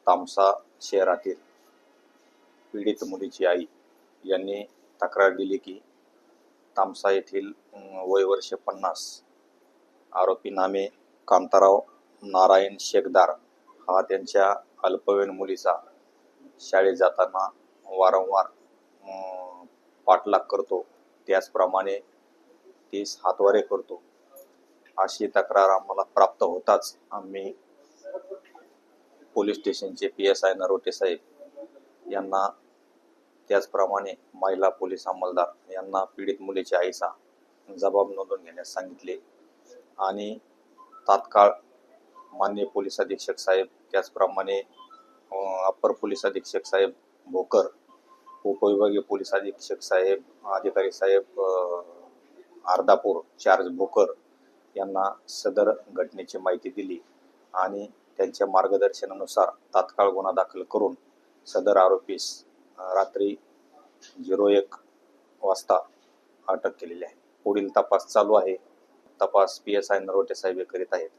तामसा शहरातील पीडित मुलीची आई यांनी तक्रार दिली की तामसा येथील वय वर्ष 50 आरोपी नामे कांताराव नारायण शेखदार हा त्यांच्या अल्पवयीन मुलीचा शाळेत जाताना वारंवार पाठलाग करतो, त्याचप्रमाणे तीस हातवारे करतो अशी तक्रार आम्हाला प्राप्त होताच आम्ही पोलीस स्टेशनचे PSI नरोटे साहेब यांना, त्याचप्रमाणे महिला पोलीस अंमलदार यांना पीडित मुलीच्या आईचा जबाब नोंदवून घेण्यास सांगितले आणि तात्काळ माननीय पोलीस अधीक्षक साहेब, त्याचप्रमाणे अप्पर पोलीस अधीक्षक साहेब भोकर, उपविभागीय पोलीस अधीक्षक साहेब, अधिकारी साहेब अर्धापूर चार्ज भोकर यांना सदर घटनेची माहिती दिली आणि त्यांच्या मार्गदर्शनानुसार तात्काळ गुन्हा दाखल करून सदर आरोपीस रात्री 01 वाजता अटक केलेली आहे. पुढील तपास चालू आहे. तपास PSI नरोटे साहेब करीत आहेत.